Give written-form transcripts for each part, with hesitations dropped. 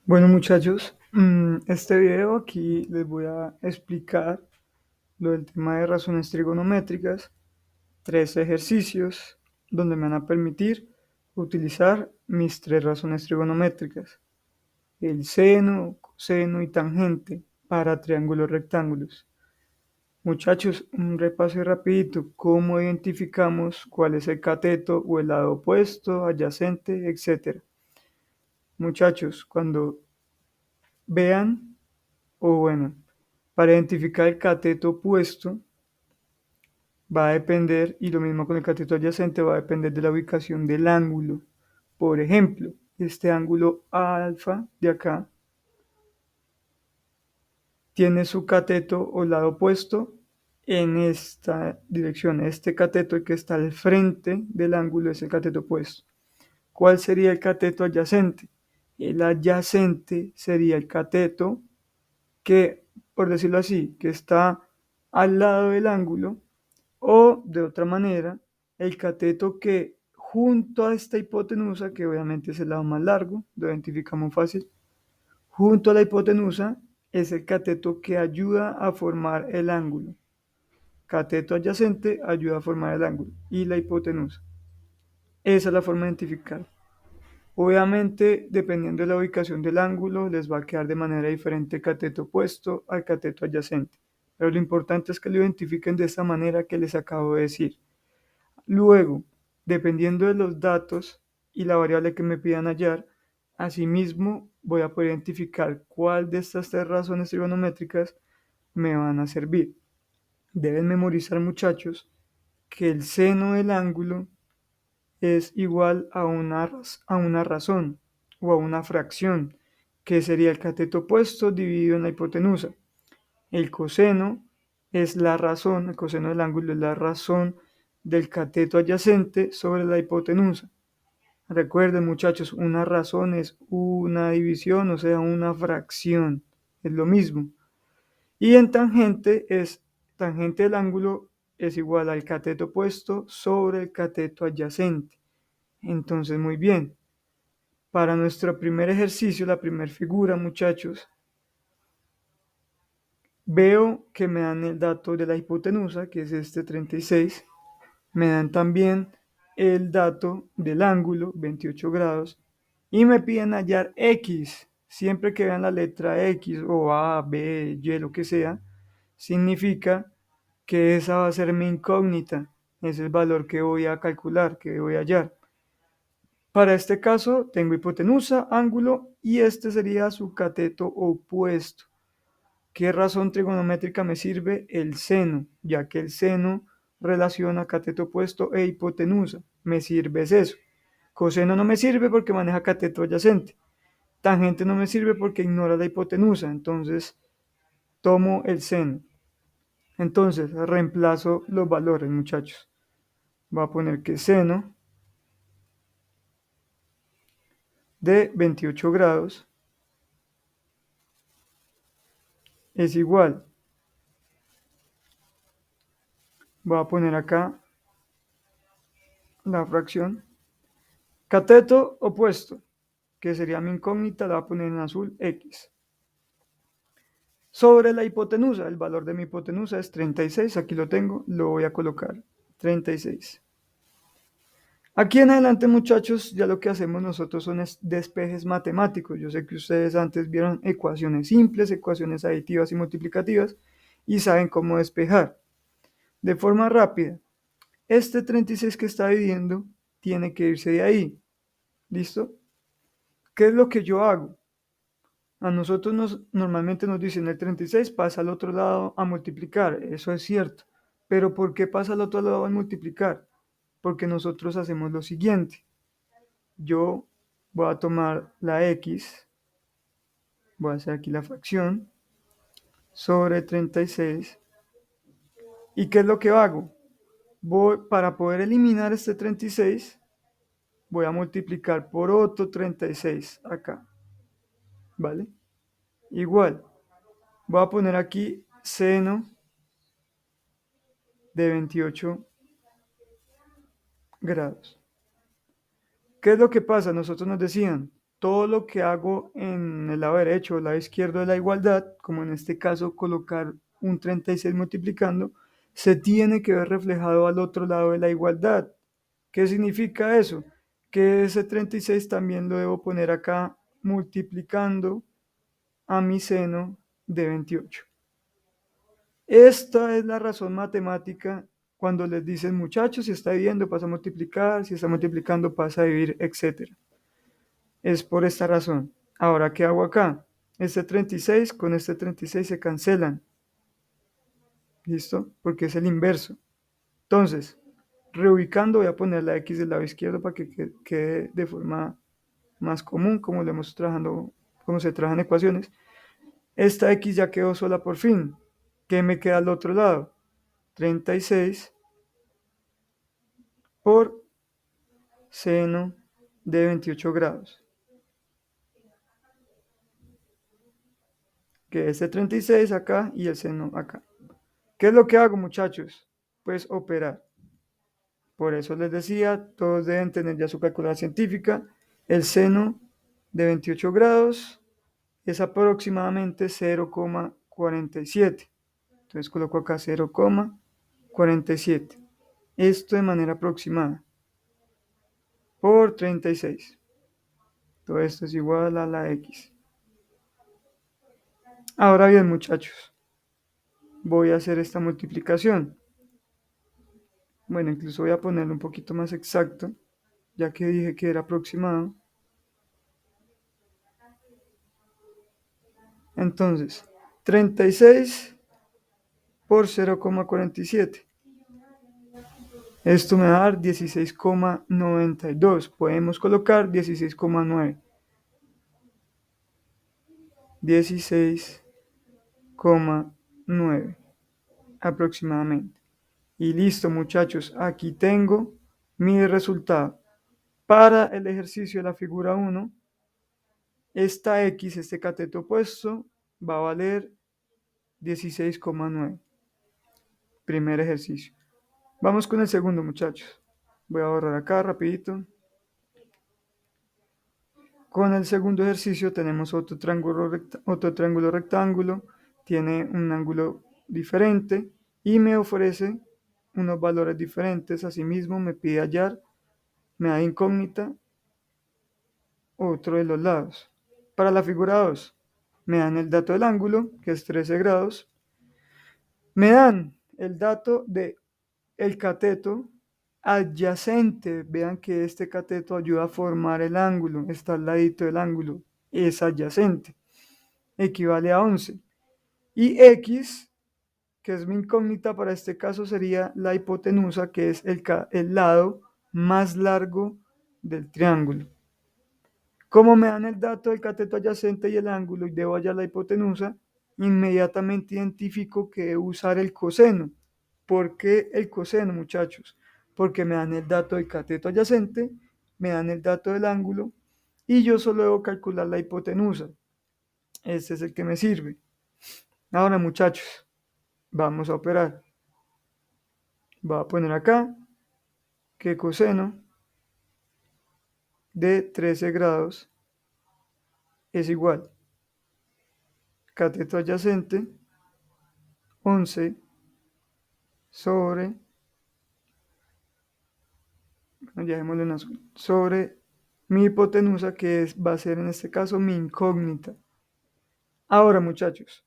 Bueno, muchachos, este video aquí les voy a explicar lo del tema de razones trigonométricas, tres ejercicios donde me van a permitir utilizar mis tres razones trigonométricas, el seno, coseno y tangente para triángulos rectángulos. Muchachos, un repaso rapidito, cómo identificamos cuál es el cateto o el lado opuesto, adyacente, etcétera. Muchachos, cuando vean, o bueno, para identificar el cateto opuesto va a depender, y lo mismo con el cateto adyacente, va a depender de la ubicación del ángulo. Por ejemplo, este ángulo alfa de acá tiene su cateto o lado opuesto en esta dirección. Este cateto que está al frente del ángulo es el cateto opuesto. ¿Cuál sería el cateto adyacente? El adyacente sería el cateto que, por decirlo así, que está al lado del ángulo, o de otra manera, el cateto que junto a esta hipotenusa, que obviamente es el lado más largo, lo identificamos fácil, junto a la hipotenusa es el cateto que ayuda a formar el ángulo. Cateto adyacente ayuda a formar el ángulo y la hipotenusa. Esa es la forma de identificar. Obviamente, dependiendo de la ubicación del ángulo, les va a quedar de manera diferente el cateto opuesto al cateto adyacente. Pero lo importante es que lo identifiquen de esta manera que les acabo de decir. Luego, dependiendo de los datos y la variable que me pidan hallar, asimismo voy a poder identificar cuál de estas tres razones trigonométricas me van a servir. Deben memorizar, muchachos, que el seno del ángulo es igual a una razón o a una fracción, que sería el cateto opuesto dividido en la hipotenusa. El coseno es la razón, el coseno del ángulo es la razón del cateto adyacente sobre la hipotenusa. Recuerden, muchachos, una razón es una división, o sea, una fracción. Es lo mismo. Y en tangente del ángulo es igual al cateto opuesto sobre el cateto adyacente. Entonces, muy bien. Para nuestro primer ejercicio, la primera figura, muchachos, veo que me dan el dato de la hipotenusa, que es este 36. Me dan también el dato del ángulo, 28 grados. Y me piden hallar X. Siempre que vean la letra X o A, B, Y, lo que sea, significa que esa va a ser mi incógnita. Es el valor que voy a calcular, que voy a hallar. Para este caso, tengo hipotenusa, ángulo y este sería su cateto opuesto. ¿Qué razón trigonométrica me sirve? El seno, ya que el seno relaciona cateto opuesto e hipotenusa. Me sirve es eso. Coseno no me sirve porque maneja cateto adyacente. Tangente no me sirve porque ignora la hipotenusa. Entonces, tomo el seno. Entonces, reemplazo los valores, muchachos. Voy a poner que seno de 28 grados es igual. Voy a poner acá la fracción. Cateto opuesto, que sería mi incógnita, la voy a poner en azul X. Sobre la hipotenusa, el valor de mi hipotenusa es 36, aquí lo tengo, lo voy a colocar, 36. Aquí en adelante, muchachos, ya lo que hacemos nosotros son despejes matemáticos. Yo sé que ustedes antes vieron ecuaciones simples, ecuaciones aditivas y multiplicativas, y saben cómo despejar. De forma rápida, este 36 que está dividiendo tiene que irse de ahí. ¿Listo? ¿Qué es lo que yo hago? A nosotros normalmente nos dicen el 36 pasa al otro lado a multiplicar, eso es cierto. Pero ¿por qué pasa al otro lado a multiplicar? Porque nosotros hacemos lo siguiente. Yo voy a tomar la X, voy a hacer aquí la fracción, sobre 36. ¿Y qué es lo que hago? Para poder eliminar este 36, voy a multiplicar por otro 36 acá, ¿vale? Igual, voy a poner aquí seno de 28 grados. ¿Qué es lo que pasa? Nosotros nos decían, todo lo que hago en el lado derecho o el lado izquierdo de la igualdad, como en este caso colocar un 36 multiplicando, se tiene que ver reflejado al otro lado de la igualdad. ¿Qué significa eso? Que ese 36 también lo debo poner acá multiplicando a mi seno de 28. Esta es la razón matemática cuando les dicen, muchachos, si está dividiendo pasa a multiplicar, si está multiplicando pasa a dividir, etc. Es por esta razón. Ahora, ¿qué hago acá? Este 36 con este 36 se cancelan. ¿Listo? Porque es el inverso. Entonces, reubicando, voy a poner la x del lado izquierdo para que quede de forma más común, como lo hemos trabajando, como se trabajan ecuaciones. Esta x ya quedó sola por fin. ¿Qué me queda al otro lado? 36 por seno de 28 grados. Que es de 36 acá y el seno acá. ¿Qué es lo que hago, muchachos? Pues operar. Por eso les decía, todos deben tener ya su calculadora científica. El seno de 28 grados es aproximadamente 0,47. Entonces coloco acá 0,47. Esto de manera aproximada por 36. Todo esto es igual a la x. Ahora bien, muchachos, voy a hacer esta multiplicación. Bueno, incluso voy a ponerlo un poquito más exacto, ya que dije que era aproximado. Entonces, 36 por 0,47. Esto me va a dar 16,92. Podemos colocar 16,9. 16,9 aproximadamente. Y listo, muchachos, aquí tengo mi resultado. Para el ejercicio de la figura 1, esta x, este cateto opuesto, va a valer 16,9. Primer ejercicio. Vamos con el segundo, muchachos. Voy a borrar acá rapidito. Con el segundo ejercicio tenemos otro triángulo rectángulo, tiene un ángulo diferente y me ofrece unos valores diferentes. Asimismo, me pide hallar, me da incógnita, otro de los lados. Para la figura 2, me dan el dato del ángulo, que es 13 grados. Me dan el dato de el cateto adyacente. Vean que este cateto ayuda a formar el ángulo, está al ladito del ángulo, es adyacente, equivale a 11. Y x, que es mi incógnita para este caso, sería la hipotenusa, que es el lado más largo del triángulo. Como me dan el dato del cateto adyacente y el ángulo y debo hallar la hipotenusa, inmediatamente identifico que debo usar el coseno. ¿Por qué el coseno, muchachos? Porque me dan el dato del cateto adyacente, me dan el dato del ángulo y yo solo debo calcular la hipotenusa. Este es el que me sirve. Ahora, muchachos, vamos a operar. Voy a poner acá que coseno de 13 grados es igual cateto adyacente 11 sobre, ya démosle una azul, sobre mi hipotenusa, que va a ser en este caso mi incógnita. Ahora, muchachos,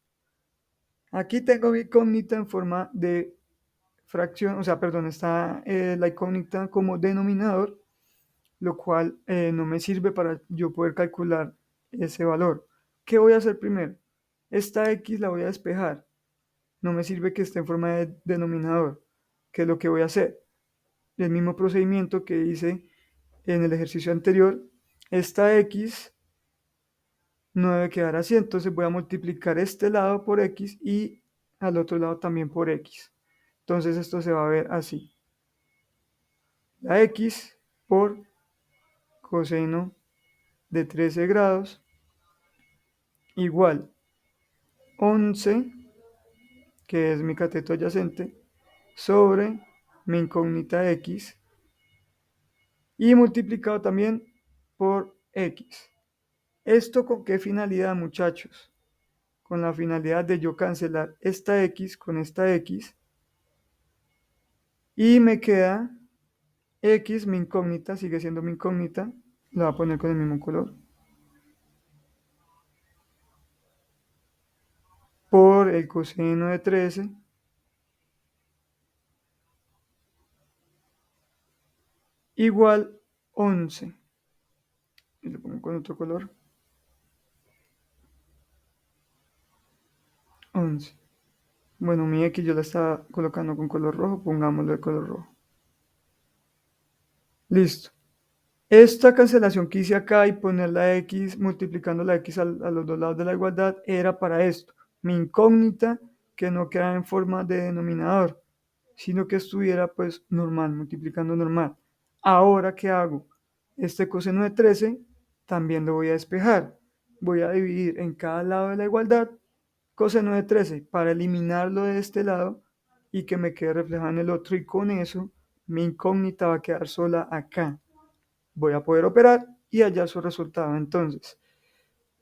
aquí tengo mi incógnita en forma de fracción, o sea, perdón, está la incógnita como denominador, lo cual no me sirve para yo poder calcular ese valor. ¿Qué voy a hacer primero? Esta x la voy a despejar. No me sirve que esté en forma de denominador. ¿Qué es lo que voy a hacer? El mismo procedimiento que hice en el ejercicio anterior. Esta x no debe quedar así, entonces voy a multiplicar este lado por x y al otro lado también por x. Entonces esto se va a ver así. La x por coseno de 13 grados igual 11, que es mi cateto adyacente, sobre mi incógnita x y multiplicado también por x. ¿Esto con qué finalidad, muchachos? Con la finalidad de yo cancelar esta X con esta X y me queda X, mi incógnita, sigue siendo mi incógnita, la voy a poner con el mismo color, por el coseno de 13 igual 11. Y lo pongo con otro color, 11. Bueno, mi X yo la estaba colocando con color rojo, pongámoslo de color rojo. Listo. Esta cancelación que hice acá y poner la X, multiplicando la X a los dos lados de la igualdad, era para esto. Mi incógnita que no quedara en forma de denominador, sino que estuviera pues normal, multiplicando normal. Ahora, ¿qué hago? Este coseno de 13 también lo voy a despejar. Voy a dividir en cada lado de la igualdad coseno de 13 para eliminarlo de este lado y que me quede reflejado en el otro. Y con eso mi incógnita va a quedar sola acá. Voy a poder operar y hallar su resultado. Entonces,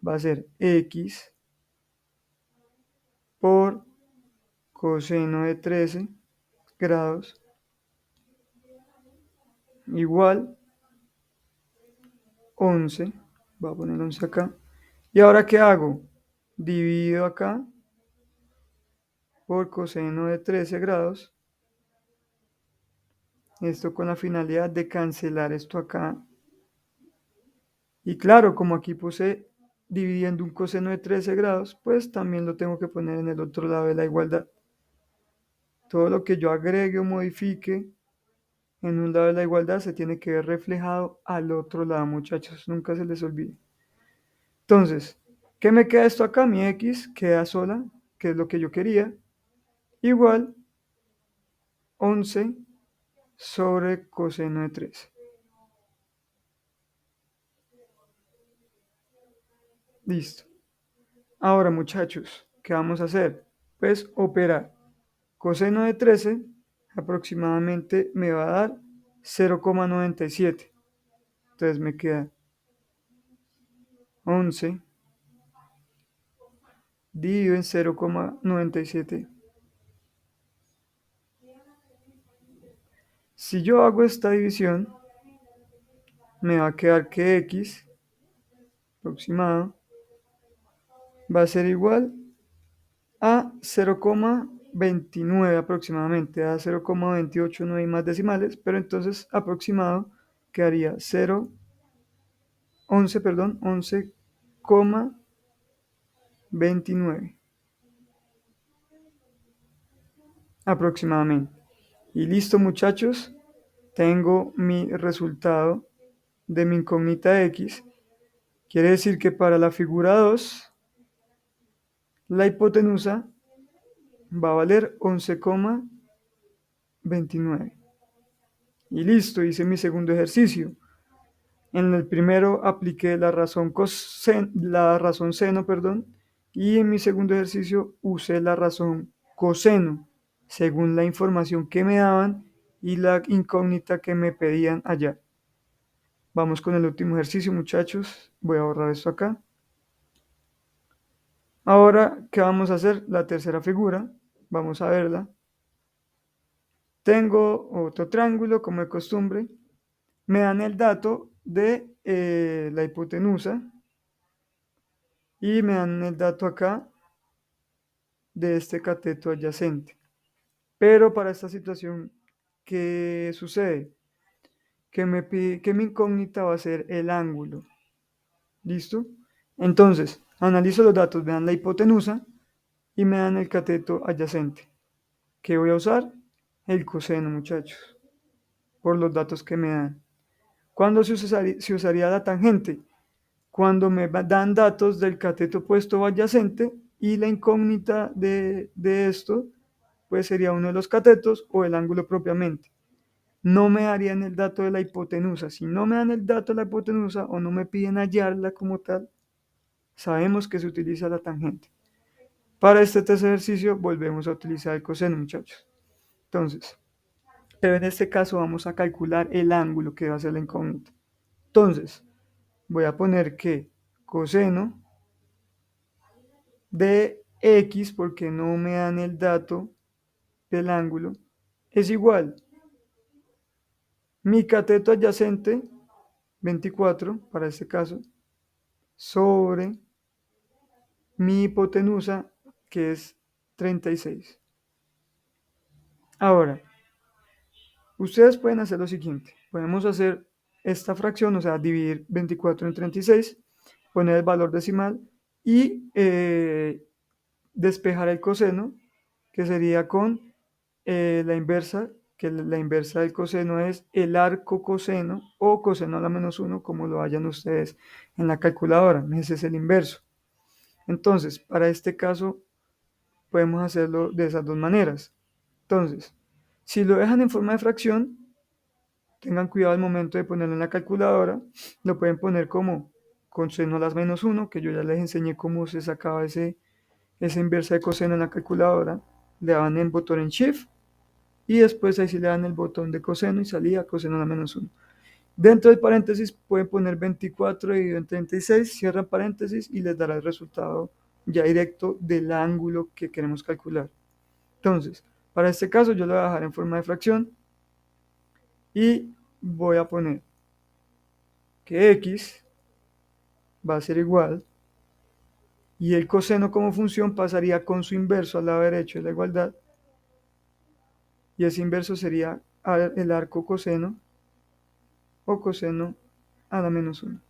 va a ser X por coseno de 13 grados igual 11. Voy a poner 11 acá. ¿Y ahora qué hago? Divido acá por coseno de 13 grados. Esto con la finalidad de cancelar esto acá. Y claro, como aquí puse dividiendo un coseno de 13 grados, pues también lo tengo que poner en el otro lado de la igualdad. Todo lo que yo agregue o modifique en un lado de la igualdad se tiene que ver reflejado al otro lado, muchachos. Nunca se les olvide. Entonces, ¿qué me queda esto acá? Mi X queda sola, que es lo que yo quería, igual 11 sobre coseno de 13. Listo. Ahora, muchachos, ¿qué vamos a hacer? Pues operar. Coseno de 13 aproximadamente me va a dar 0,97. Entonces me queda 11 dividido en 0,97. Si yo hago esta división, me va a quedar que X aproximado va a ser igual a 0,29 aproximadamente, a 0,28, no hay más decimales, pero entonces aproximado quedaría 11, perdón, 11,29 aproximadamente. Y listo, muchachos, tengo mi resultado de mi incógnita X. Quiere decir que para la figura 2, la hipotenusa va a valer 11,29. Y listo, hice mi segundo ejercicio. En el primero apliqué la razón seno, perdón, y en mi segundo ejercicio usé la razón coseno, según la información que me daban y la incógnita que me pedían allá. Vamos con el último ejercicio, muchachos. Voy a borrar esto acá. Ahora, ¿qué vamos a hacer? La tercera figura. Vamos a verla. Tengo otro triángulo, como de costumbre. Me dan el dato de la hipotenusa y me dan el dato acá de este cateto adyacente. Pero para esta situación, ¿qué sucede? Que me pide que mi incógnita va a ser el ángulo. ¿Listo? Entonces, analizo los datos, me dan la hipotenusa y me dan el cateto adyacente. ¿Qué voy a usar? El coseno, muchachos, por los datos que me dan. ¿Cuándo se usaría la tangente? Cuando me dan datos del cateto opuesto o adyacente y la incógnita de esto, pues sería uno de los catetos o el ángulo propiamente. No me darían el dato de la hipotenusa. Si no me dan el dato de la hipotenusa o no me piden hallarla como tal, sabemos que se utiliza la tangente. Para este tercer ejercicio volvemos a utilizar el coseno, muchachos. Entonces, pero en este caso vamos a calcular el ángulo que va a ser la incógnita. Entonces, voy a poner que coseno de x, porque no me dan el dato del ángulo, es igual mi cateto adyacente, 24 para este caso, sobre mi hipotenusa, que es 36. Ahora, ustedes pueden hacer lo siguiente. Podemos hacer esta fracción, o sea, dividir 24 en 36, poner el valor decimal y despejar el coseno, que sería con la inversa, que la inversa del coseno es el arco coseno o coseno a la menos 1, como lo hayan ustedes en la calculadora. Ese es el inverso. Entonces, para este caso, podemos hacerlo de esas dos maneras. Entonces, si lo dejan en forma de fracción, tengan cuidado al momento de ponerlo en la calculadora. Lo pueden poner como coseno a las menos 1, que yo ya les enseñé cómo se sacaba esa inversa de coseno en la calculadora. Le daban el botón en Shift y después ahí sí le dan el botón de coseno y salía coseno a la menos 1. Dentro del paréntesis pueden poner 24 dividido en 36, cierran paréntesis y les dará el resultado ya directo del ángulo que queremos calcular. Entonces, para este caso yo lo voy a dejar en forma de fracción y voy a poner que x va a ser igual y el coseno como función pasaría con su inverso al lado derecho de la igualdad y ese inverso sería el arco coseno o coseno a la menos 1.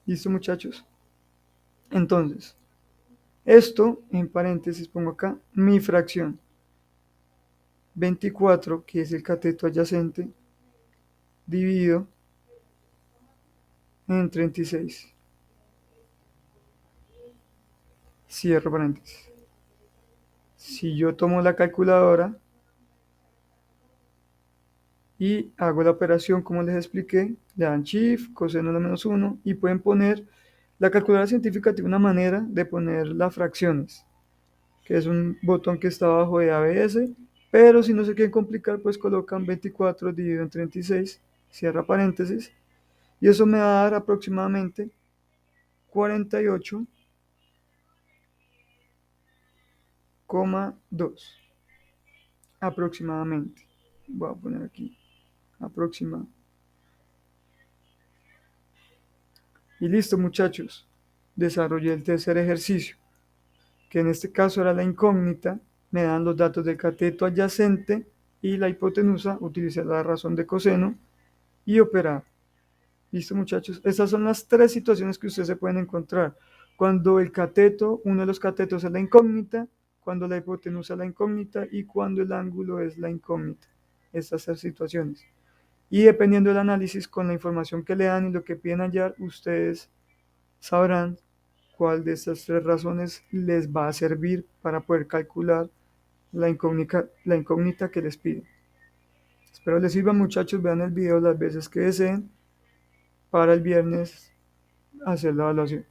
¿Listo, muchachos? Entonces, esto en paréntesis pongo acá mi fracción 24, que es el cateto adyacente, dividido en 36. Cierro paréntesis. Si yo tomo la calculadora y hago la operación como les expliqué, le dan Shift, coseno a la menos 1 y pueden poner, la calculadora científica tiene una manera de poner las fracciones, que es un botón que está abajo de ABS, pero si no se quieren complicar, pues colocan 24 dividido en 36, cierra paréntesis, y eso me va a dar aproximadamente 48,2 aproximadamente. Voy a poner aquí aproximadamente. Y listo, muchachos. Desarrollé el tercer ejercicio, que en este caso era la incógnita. Me dan los datos del cateto adyacente y la hipotenusa. Utilicé la razón de coseno y operar. Listo, muchachos. Estas son las tres situaciones que ustedes se pueden encontrar. Cuando el cateto, uno de los catetos es la incógnita, cuando la hipotenusa es la incógnita y cuando el ángulo es la incógnita. Estas tres situaciones. Y dependiendo del análisis, con la información que le dan y lo que piden hallar, ustedes sabrán cuál de estas tres razones les va a servir para poder calcular la incógnita que les piden. Espero les sirva, muchachos. Vean el video las veces que deseen para el viernes hacer la evaluación.